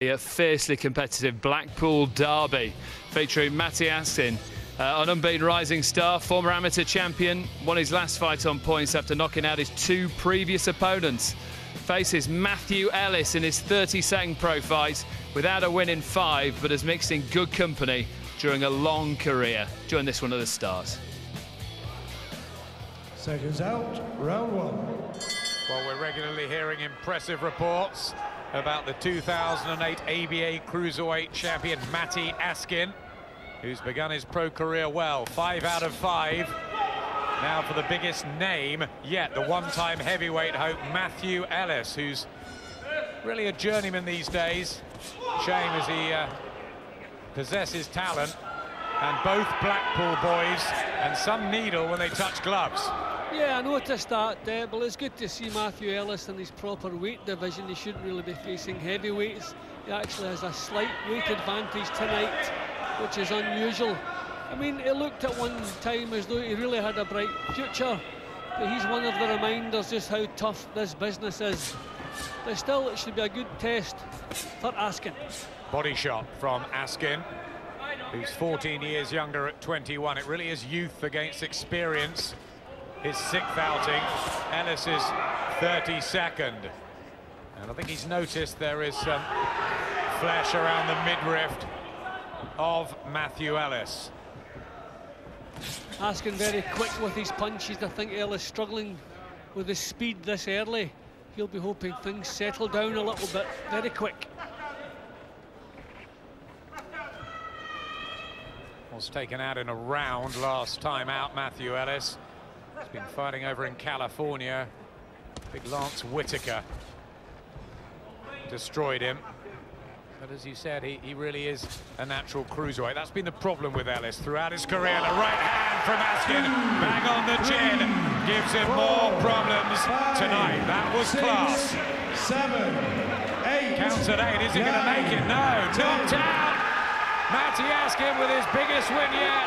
A fiercely competitive Blackpool derby featuring Matty Askin, an unbeaten rising star, former amateur champion, won his last fight on points after knocking out his two previous opponents. Faces Matthew Ellis in his 32nd pro fight without a win in 5, but has mixed in good company during a long career. Join this one of the stars. Seconds out, round 1. Well, we're regularly hearing impressive reports about the 2008 ABA Cruiserweight champion Matty Askin, who's begun his pro career well. 5 out of 5. Now for the biggest name yet, the one-time heavyweight hope Matthew Ellis, who's really a journeyman these days. Shame as he possesses talent, and both Blackpool boys, and some needle when they touch gloves. Yeah, I noticed that, but it's good to see Matthew Ellis in his proper weight division. He shouldn't really be facing heavyweights. He actually has a slight weight advantage tonight, which is unusual. I mean, it looked at one time as though he really had a bright future, but he's one of the reminders just how tough this business is. But still, it should be a good test for Askin. Body shot from Askin, who's 14 years younger at 21. It really is youth against experience. His 6th outing, Ellis's 32nd. And I think he's noticed there is some flesh around the midriff of Matthew Ellis. Askin very quick with his punches. I think Ellis struggling with his speed this early. He'll be hoping things settle down a little bit very quick. Was taken out in a round last time out, Matthew Ellis. He's been fighting over in California. Big Lance Whitaker destroyed him. But as you said, he really is a natural cruiserweight. That's been the problem with Ellis throughout his career. The right hand from Askin, bang on the chin, gives him more problems tonight. That was class. 7, 8. Counts at 8. Is he going to make it? No. Knocked out. Matty Askin with his biggest win yet.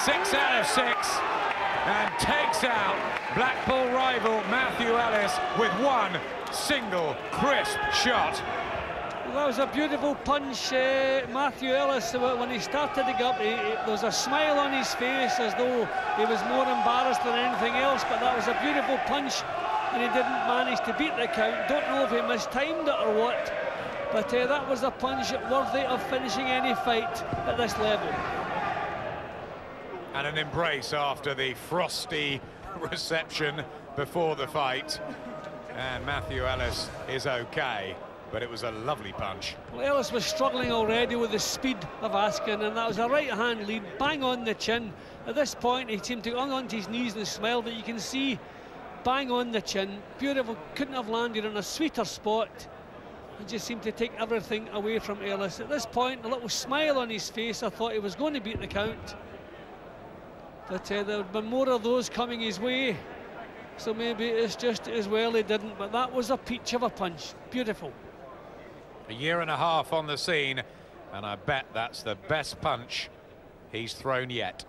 6 out of 6. And takes out Blackpool rival Matthew Ellis with one single crisp shot. Well, that was a beautiful punch. Matthew Ellis, when he started to go up, there was a smile on his face as though he was more embarrassed than anything else, but that was a beautiful punch, and he didn't manage to beat the count. Don't know if he mistimed it or what, but that was a punch worthy of finishing any fight at this level. And an embrace after the frosty reception before the fight. And Matthew Ellis is okay, but it was a lovely punch. Well, Ellis was struggling already with the speed of Askin, and that was a right-hand lead, bang on the chin. At this point, he seemed to hang onto his knees and smile, but you can see, bang on the chin. Beautiful, couldn't have landed on a sweeter spot. It just seemed to take everything away from Ellis. At this point, a little smile on his face. I thought he was going to beat the count. But there would be more of those coming his way, so maybe it's just as well he didn't, but that was a peach of a punch. Beautiful. A year and a half on the scene, and I bet that's the best punch he's thrown yet.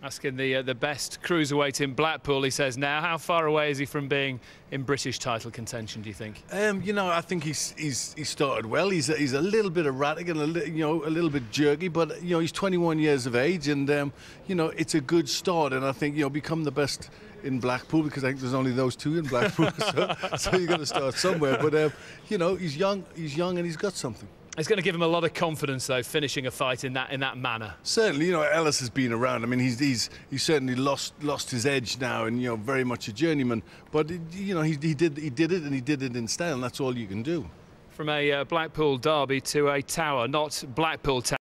Asking the best cruiserweight in Blackpool, he says now. How far away is he from being in British title contention, do you think? You know, I think he started well. He's a little bit erratic and a little bit jerky, but you know, he's 21 years of age, and you know, it's a good start. And I think, you know, become the best in Blackpool, because I think there's only those two in Blackpool, so you got to start somewhere. But you know, he's young, and he's got something. It's going to give him a lot of confidence, though, finishing a fight in that manner. Certainly, you know, Ellis has been around. I mean, he's certainly lost his edge now, and you know, very much a journeyman. But you know, he did it, and he did it in style, and that's all you can do. From a Blackpool derby to a tower, not Blackpool Tower.